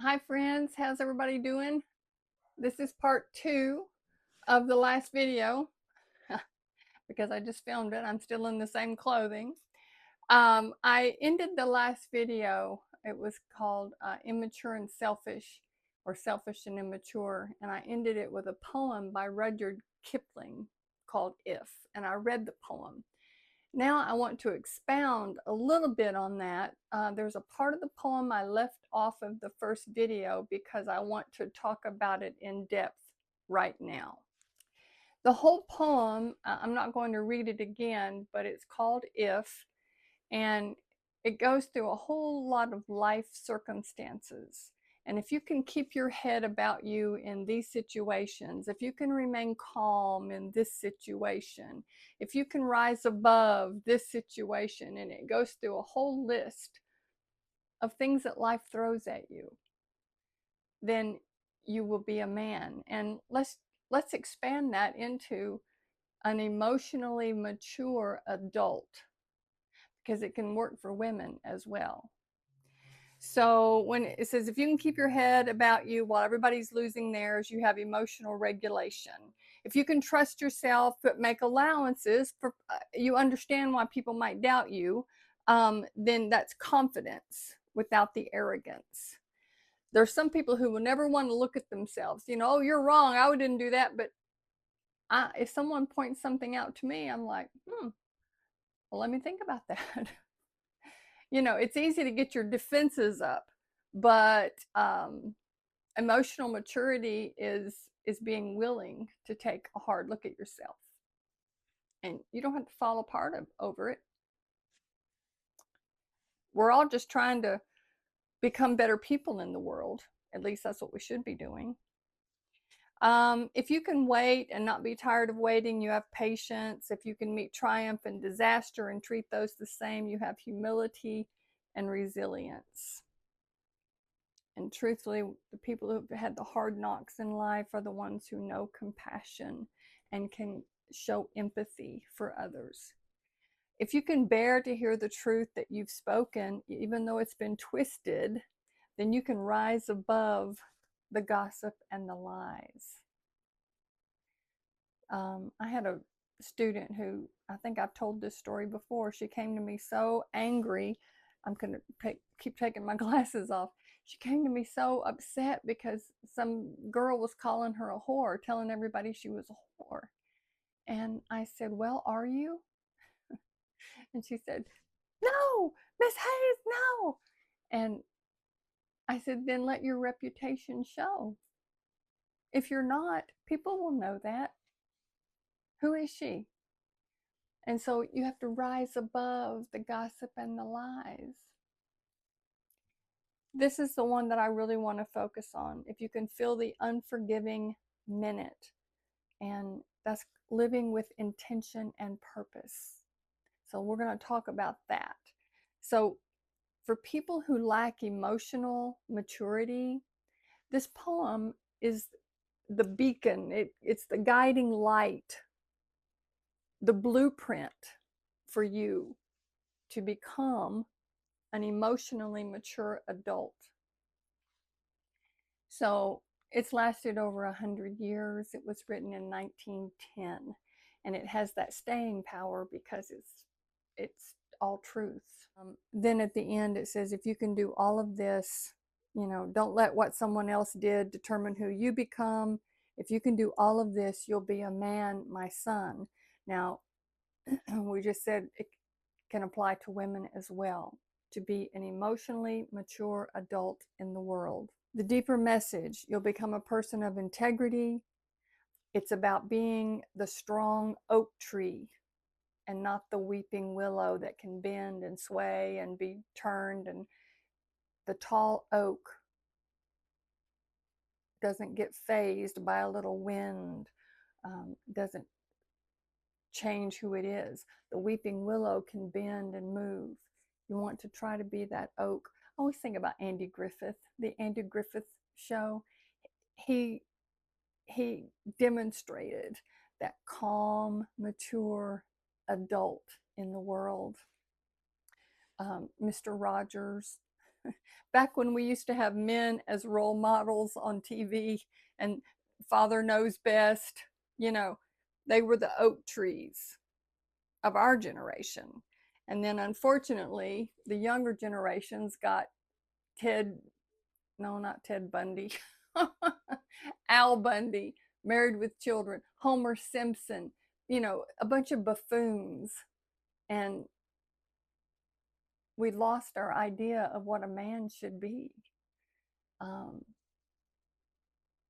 Hi friends, how's everybody doing? This is part 2 of the last video because I just filmed it. I'm still in the same clothing. I ended the last video, it was called Immature and Selfish, or Selfish and Immature, and I ended it with a poem by Rudyard Kipling called If, and I read the poem. Now I want to expound a little bit on that. There's a part of the poem I left off of the first video because I want to talk about it in depth right now. The whole poem, I'm not going to read it again, but it's called If, and it goes through a whole lot of life circumstances. And if you can keep your head about you in these situations, if you can remain calm in this situation, if you can rise above this situation, and it goes through a whole list of things that life throws at you, then you will be a man. And let's expand that into an emotionally mature adult, because it can work for women as well. So when it says, if you can keep your head about you while everybody's losing theirs, you have emotional regulation. If you can trust yourself but make allowances for, you understand why people might doubt you, then that's confidence without the arrogance. There's some people who will never want to look at themselves. Oh, you're wrong. I didn't do that. But if someone points something out to me, I'm like, well, let me think about that. It's easy to get your defenses up, but emotional maturity is being willing to take a hard look at yourself, and you don't have to fall apart over it. We're all just trying to become better people in the world. At least that's what we should be doing. If you can wait and not be tired of waiting, you have patience. If you can meet triumph and disaster and treat those the same, you have humility and resilience. And truthfully, the people who've had the hard knocks in life are the ones who know compassion and can show empathy for others. If you can bear to hear the truth that you've spoken, even though it's been twisted, then you can rise above the gossip and the lies. I had a student who, I think I've told this story before. She came to me so angry. I'm going to keep taking my glasses off. She came to me so upset because some girl was calling her a whore, telling everybody she was a whore. And I said, well, are you? And she said, no, Miss Hayes, no. And I said, then let your reputation show. If you're not, people will know that. Who is she? And so you have to rise above the gossip and the lies. This is the one that I really want to focus on. If you can feel the unforgiving minute, and that's living with intention and purpose. So we're going to talk about that. So for people who lack emotional maturity, this poem is the beacon. It's the guiding light, the blueprint for you to become an emotionally mature adult. So it's lasted over 100 years. It was written in 1910, and it has that staying power because it's all truth. Then at the end it says, if you can do all of this, don't let what someone else did determine who you become. If you can do all of this, you'll be a man, my son. Now, we just said it can apply to women as well, to be an emotionally mature adult in the world. The deeper message, you'll become a person of integrity. It's about being the strong oak tree and not the weeping willow that can bend and sway and be turned. And the tall oak doesn't get phased by a little wind, doesn't change who it is. The weeping willow can bend and move. You want to try to be that oak. I always think about Andy Griffith, the Andy Griffith show. He demonstrated that calm, mature adult in the world. Mr. Rogers, Back when we used to have men as role models on TV and father knows best, you know, they were the oak trees of our generation. And then unfortunately, the younger generations got Ted, no, not Ted Bundy, Al Bundy, Married with Children, Homer Simpson, you know, a bunch of buffoons. And we lost our idea of what a man should be. Um,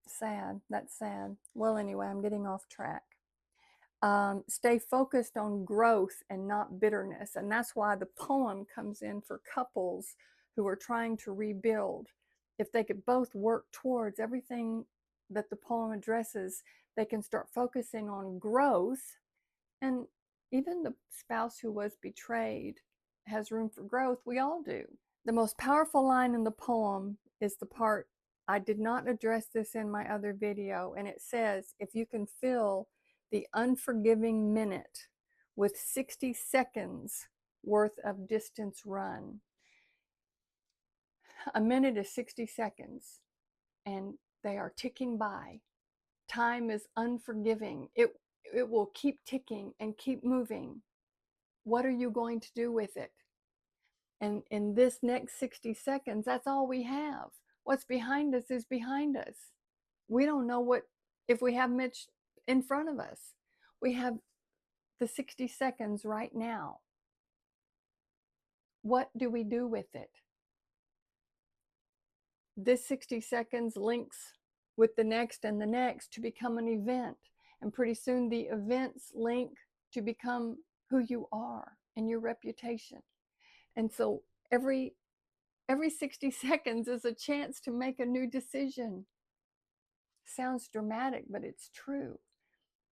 Sad. That's sad. Well, anyway, I'm getting off track. Stay focused on growth and not bitterness. And that's why the poem comes in for couples who are trying to rebuild. If they could both work towards everything that the poem addresses, they can start focusing on growth. And even the spouse who was betrayed has room for growth. We all do. The most powerful line in the poem is the part, I did not address this in my other video, and it says, if you can fill the unforgiving minute with 60 seconds worth of distance run. A minute is 60 seconds, and they are ticking by. Time is unforgiving. It will keep ticking and keep moving. What are you going to do with it? And in this next 60 seconds, that's all we have. What's behind us is behind us. We don't know what, if we have Mitch in front of us. We have the 60 seconds right now. What do we do with it? This 60 seconds links with the next and the next to become an event. And pretty soon the events link to become who you are and your reputation. And so every 60 seconds is a chance to make a new decision. Sounds dramatic, but it's true.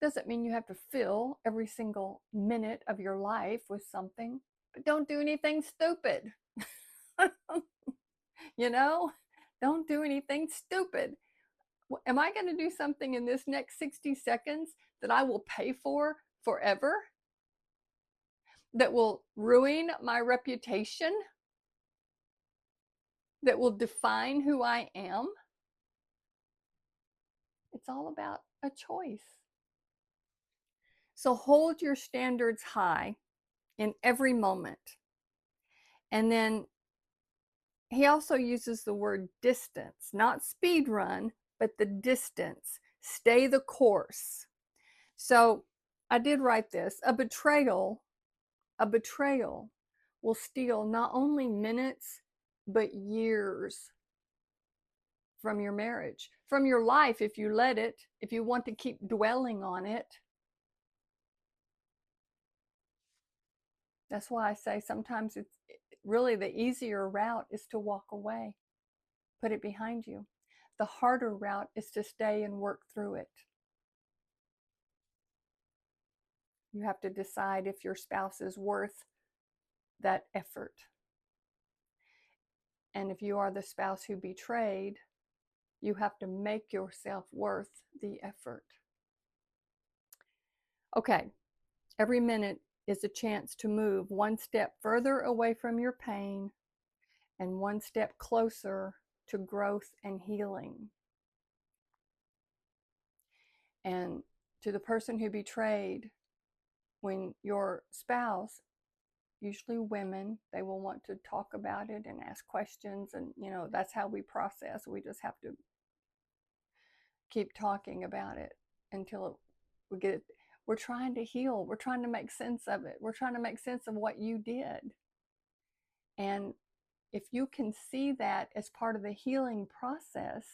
Doesn't mean you have to fill every single minute of your life with something, but don't do anything stupid. You know, don't do anything stupid. Am I going to do something in this next 60 seconds that I will pay for forever? That will ruin my reputation? That will define who I am? It's all about a choice. So hold your standards high in every moment. And then he also uses the word distance, not speed run, but the distance. Stay the course. So I did write this. A betrayal will steal not only minutes, but years from your marriage, from your life if you let it, if you want to keep dwelling on it. That's why I say sometimes it's really the easier route is to walk away, put it behind you. The harder route is to stay and work through it. You have to decide if your spouse is worth that effort. And if you are the spouse who betrayed, you have to make yourself worth the effort. Okay, every minute is a chance to move one step further away from your pain and one step closer to growth and healing. And to the person who betrayed, when your spouse, usually women, they will want to talk about it and ask questions, and you know, that's how we process. We just have to keep talking about it until we get it. We're trying to heal. We're trying to make sense of it. We're trying to make sense of what you did. And if you can see that as part of the healing process,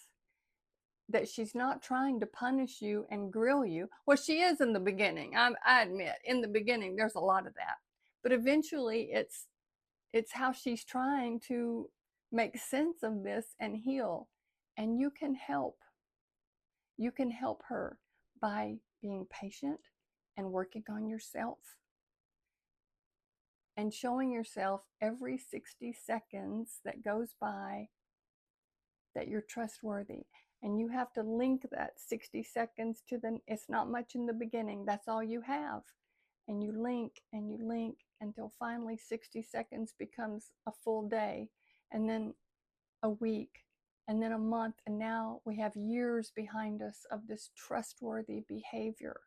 that she's not trying to punish you and grill you. Well, she is in the beginning. I admit, in the beginning, there's a lot of that. But eventually, it's how she's trying to make sense of this and heal. And you can help. You can help her by being patient and working on yourself and showing yourself every 60 seconds that goes by that you're trustworthy. And you have to link that 60 seconds to it's not much in the beginning. That's all you have. And you link until finally 60 seconds becomes a full day. and then a week, and then a month, and now we have years behind us of this trustworthy behavior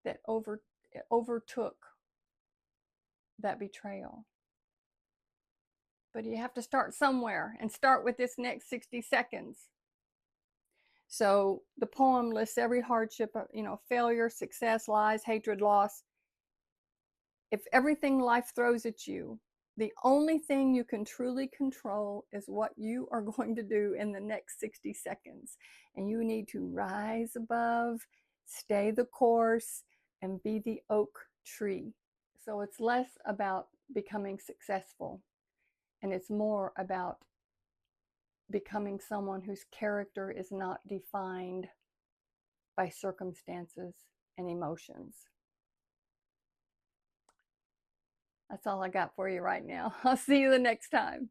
that overtook that betrayal. But you have to start somewhere, and start with this next 60 seconds. So the poem lists every hardship, failure, success, lies, hatred, loss. If everything life throws at you, the only thing you can truly control is what you are going to do in the next 60 seconds. And you need to rise above, stay the course, and be the oak tree. So it's less about becoming successful, and it's more about becoming someone whose character is not defined by circumstances and emotions. That's all I got for you right now. I'll see you the next time.